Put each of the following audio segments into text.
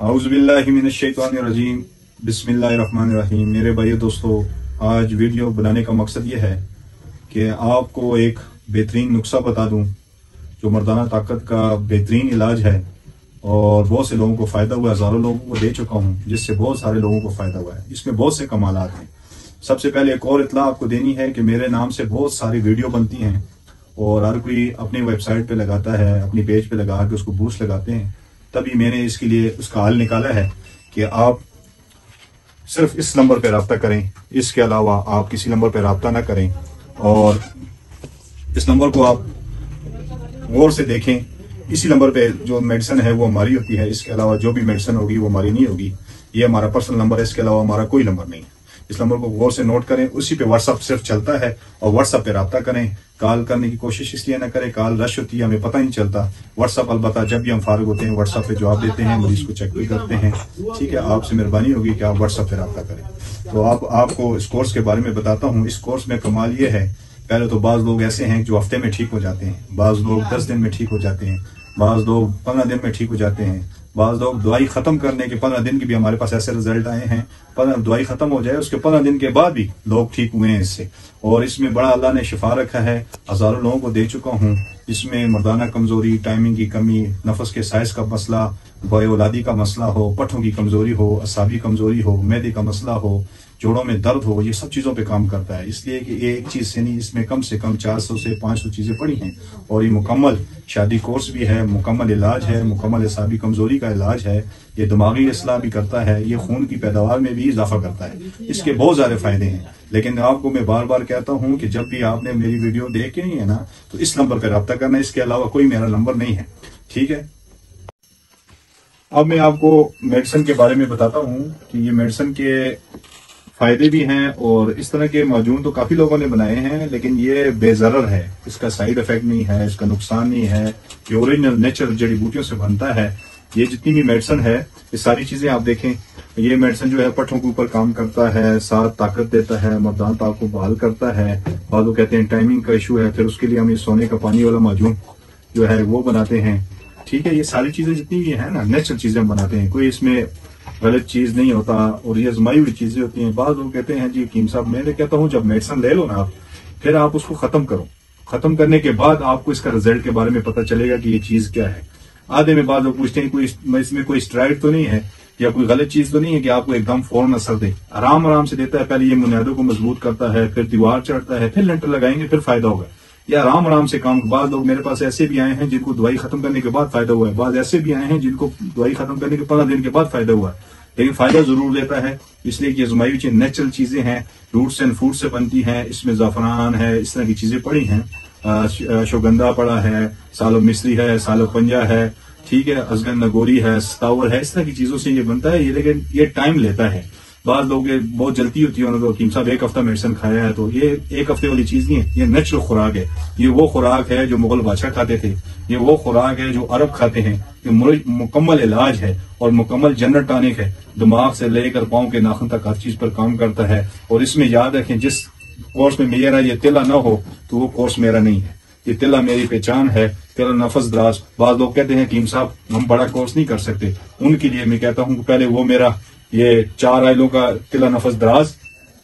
औज़ुबिल्लाहिमिनश्शैतानिर्रजीम बिस्मिल्लाहिर्रहमानिर्रहीम। मेरे भाइयों दोस्तों, आज वीडियो बनाने का मकसद ये है कि आपको एक बेहतरीन नुस्खा बता दूं जो मर्दाना ताकत का बेहतरीन इलाज है और बहुत से लोगों को फ़ायदा हुआ है। हज़ारों लोगों को दे चुका हूं, जिससे बहुत सारे लोगों को फ़ायदा हुआ है। इसमें बहुत से कमालात हैं। सबसे पहले एक और इत्तला आपको देनी है कि मेरे नाम से बहुत सारी वीडियो बनती हैं और हर कोई अपनी वेबसाइट पे लगाता है, अपनी पेज पे लगा के उसको बूस्ट लगाते हैं। तभी मैंने इसके लिए उसका हल निकाला है कि आप सिर्फ इस नंबर पे रब्ता करें, इसके अलावा आप किसी नंबर पे रब्ता ना करें और इस नंबर को आप गौर से देखें। इसी नंबर पे जो मेडिसिन है वो हमारी होती है, इसके अलावा जो भी मेडिसिन होगी वो हमारी नहीं होगी। ये हमारा पर्सनल नंबर है, इसके अलावा हमारा कोई नंबर नहीं है। इस नंबर को गौर से नोट करें। उसी पे व्हाट्सअप सिर्फ चलता है और व्हाट्सअप पे रब्ता करें। कॉल करने की कोशिश इसलिए ना करें, कॉल रश होती है, हमें पता नहीं चलता। व्हाट्सअप अलबत्ता जब भी हम फारिग होते हैं व्हाट्सअप पे जवाब देते हैं, मरीज को चेक भी करते हैं। ठीक है, आपसे मेहरबानी होगी कि आप व्हाट्सअप पे रब्ता करें। तो आपको इस कोर्स के बारे में बताता हूँ। इस कोर्स में कमाल ये है, पहले तो बाज लोग ऐसे हैं जो हफ्ते में ठीक हो जाते हैं, बाज लोग 10 दिन में ठीक हो जाते हैं, बाज लोग 15 दिन में ठीक हो जाते हैं, बाज लोग दवाई खत्म करने के 15 दिन के भी हमारे पास ऐसे रिजल्ट आए हैं। दवाई खत्म हो जाए उसके 15 दिन के बाद भी लोग ठीक हुए हैं इससे। और इसमें बड़ा अल्लाह ने शिफा रखा है, हजारों लोगों को दे चुका हूँ। इसमें मर्दाना कमजोरी, टाइमिंग की कमी, नफस के साइज का मसला, बॉय औलादी का मसला हो, पट्ठों की कमजोरी हो, असाबी कमजोरी हो, मैदे का मसला हो, जोड़ों में दर्द हो, ये सब चीजों पे काम करता है। इसलिए कि ये एक चीज से नहीं, इसमें कम से कम 400 से 500 चीजें पड़ी हैं और ये मुकम्मल शादी कोर्स भी है, मुकम्मल इलाज है, मुकम्मल असाबी कमजोरी का इलाज है। ये दिमागी इस्लाह भी करता है, ये खून की पैदावार में भी इजाफा करता है। इसके बहुत सारे फायदे हैं। लेकिन आपको मैं बार बार कहता हूँ कि जब भी आपने मेरी वीडियो देखी है ना, तो इस नंबर पर रब्ता करना, इसके अलावा कोई मेरा नंबर नहीं है। ठीक है, अब मैं आपको मेडिसिन के बारे में बताता हूँ कि ये मेडिसिन के फायदे भी हैं और इस तरह के मौजूद तो काफी लोगों ने बनाए हैं, लेकिन ये बेजरर है, इसका साइड इफेक्ट नहीं है, इसका नुकसान नहीं है। ये ओरिजिनल नेचुरल जड़ी बूटियों से बनता है। ये जितनी भी मेडिसिन है, ये सारी चीजें आप देखें। ये मेडिसिन जो है पट्ठों के ऊपर काम करता है, साथ ताकत देता है, मर्दाना ताकत को बहाल करता है। बाद वो कहते हैं टाइमिंग का इशू है, फिर उसके लिए हम ये सोने का पानी वाला माजून जो है वो बनाते हैं। ठीक है, ये सारी चीजें जितनी भी है ना, नेचुरल चीजें हम बनाते हैं, कोई इसमें गलत चीज नहीं होता और ये आजमाई हुई चीजें होती हैं। बाद लोग कहते हैं जी हकीम साहब, मैं कहता हूँ जब मेडिसिन ले लो ना आप, फिर आप उसको खत्म करो। खत्म करने के बाद आपको इसका रिजल्ट के बारे में पता चलेगा कि ये चीज क्या है। आधे में बाद लोग पूछते हैं कोई इसमें कोई स्टेरॉइड तो नहीं है या कोई गलत चीज तो नहीं है कि आपको एकदम फौरन असर दे। आराम आराम से देता है। पहले ये बुनियादों को मजबूत करता है, फिर दीवार चढ़ता है, फिर लिंटर लगाएंगे, फिर फायदा होगा। या आराम आराम से काम। बाद लोग मेरे पास ऐसे भी आए हैं जिनको दवाई खत्म करने के बाद फायदा हुआ है, बाद ऐसे भी आए हैं जिनको दवाई खत्म करने के 15 दिन के बाद फायदा हुआ है, लेकिन फायदा जरूर देता है। इसलिए कि आजमाई हुई नेचुरल चीजें हैं, रूट्स एंड फूड से बनती हैं। इसमें जाफरान है, इस तरह की चीजें पड़ी हैं, अश्वगंधा पड़ा है, सालो मिस्री है, सालो पंजा है, ठीक है, अजगन नगोरी है, सतावर है, इस तरह की चीजों से ये बनता है। ये लेकिन ये टाइम लेता है। बाद लोग बहुत जल्दी होती है उन्होंने, हकीम साहब 1 हफ्ता मेडिसिन खाया है, तो ये 1 हफ्ते वाली चीज नहीं है। ये नेचुरल खुराक है। ये वो खुराक है जो मुगल बादशाह खाते थे, ये वो खुराक है जो अरब खाते हैं। ये मुकम्मल इलाज है और मुकम्मल जनरल टॉनिक है। दिमाग से लेकर पांव के नाखून तक हर चीज पर काम करता है। और इसमें याद रखें, जिस कोर्स में मेरा ये तिला ना हो तो वो कोर्स मेरा नहीं है। ये तिला मेरी पहचान है, तिला नफस दराज। बाद लोग कहते हैं हकीम साहब हम बड़ा कोर्स नहीं कर सकते, उनके लिए मैं कहता हूँ पहले वो मेरा ये 4 आयलों का तिला नफस दराज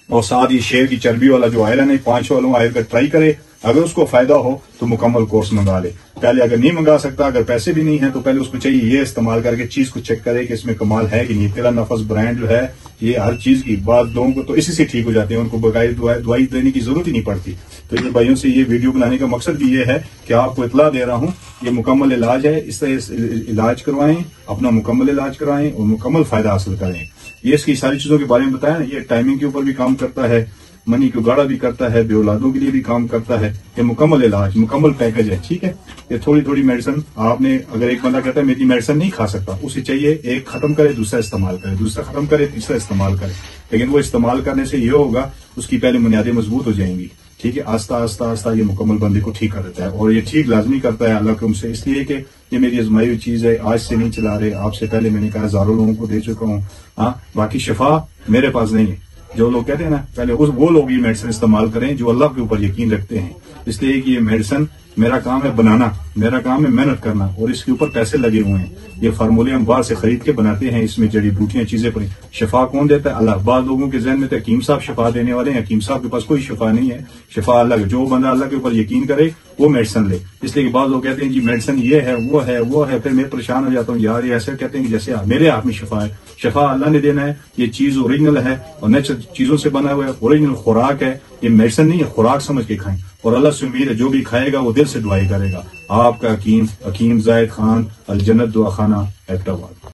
और साथ ही शेर की चर्बी वाला जो आयल है ना, 5 वालों आयल का ट्राई करे। अगर उसको फायदा हो तो मुकम्मल कोर्स मंगा ले। पहले अगर नहीं मंगा सकता, अगर पैसे भी नहीं है, तो पहले उसको चाहिए ये इस्तेमाल करके चीज को चेक करे कि इसमें कमाल है कि नहीं। तिला नफस ब्रांड जो है ये हर चीज की, बाद लोगों को तो इसी से ठीक हो जाते हैं, उनको बकायद दवाई देने की जरूरत ही नहीं पड़ती। तो ये भाइयों से ये वीडियो बनाने का मकसद भी ये है कि आपको इतला दे रहा हूँ, ये मुकम्मल इलाज है। इस तरह इलाज करवाएं, अपना मुकम्मल इलाज कराएं और मुकम्मल फायदा हासिल करें। ये इसकी सारी चीजों के बारे में बताया। ये टाइमिंग के ऊपर भी काम करता है, मनी को गाढ़ा भी करता है, बेऔलादों के लिए भी काम करता है। ये मुकम्मल इलाज, मुकम्मल पैकेज है। ठीक है, ये थोड़ी थोड़ी मेडिसिन आपने, अगर एक बंदा कहता है मेरी मेडिसिन नहीं खा सकता, उसे चाहिए एक खत्म करे, दूसरा इस्तेमाल करे, दूसरा खत्म करे, तीसरा इस्तेमाल करे। लेकिन वो इस्तेमाल करने से ये होगा, उसकी पहले बुनियादें मजबूत हो जाएंगी। ठीक है, आस्ता आस्ता आस्ता ये मुकम्मल बंदे को ठीक कर देता है और ये ठीक लाजमी करता है अल्लाह के से। इसलिए कि ये मेरी आजमाई हुई चीज है, आज से नहीं चला रहे, आपसे पहले मैंने कहा हजारों लोगों को दे चुका हूँ। हाँ, बाकी शिफा मेरे पास नहीं है। जो लोग कहते हैं ना, पहले वो लोग ये मेडिसिन इस्तेमाल करें जो अल्लाह के ऊपर यकीन रखते हैं। इसलिए कि ये मेडिसिन میرا کام ہے بنانا، میرا کام ہے محنت کرنا، اور اس کے اوپر پیسے لگے ہوئے ہیں۔ یہ فارمولے ہم باہر سے خرید کے بناتے ہیں، اس میں جڑی بوٹیاں چیزیں پڑی۔ شفا کون دیتا ہے؟ اللہ۔ بعض لوگوں کے ذہن میں تو حکیم صاحب شفا دینے والے ہیں، حکیم صاحب کے پاس کوئی شفا نہیں ہے، شفا اللہ۔ جو بندہ اللہ کے اوپر یقین کرے وہ میڈیسن لے۔ اس لیے کہ بعض لوگ کہتے ہیں جی میڈیسن یہ ہے وہ ہے وہ ہے، پھر میں پریشان ہو جاتا ہوں، یار یہ ایسے کہتے ہیں کہ جیسے میرے ہاتھ میں شفا ہے۔ شفا اللہ نے دینا ہے، یہ چیز اوریجنل ہے اور نیچرل چیزوں سے بنا ہوا ہے، اوریجنل خوراک ہے، یہ میڈیسن نہیں ہے، خوراک سمجھ کے کھائیں، اور اللہ سے امید ہے جو بھی کھائے گا وہ دل سے دعائیں کرے گا۔ آپ کا حکیم زاہد خان، الجنت دعا خانہ، ایبٹ آباد۔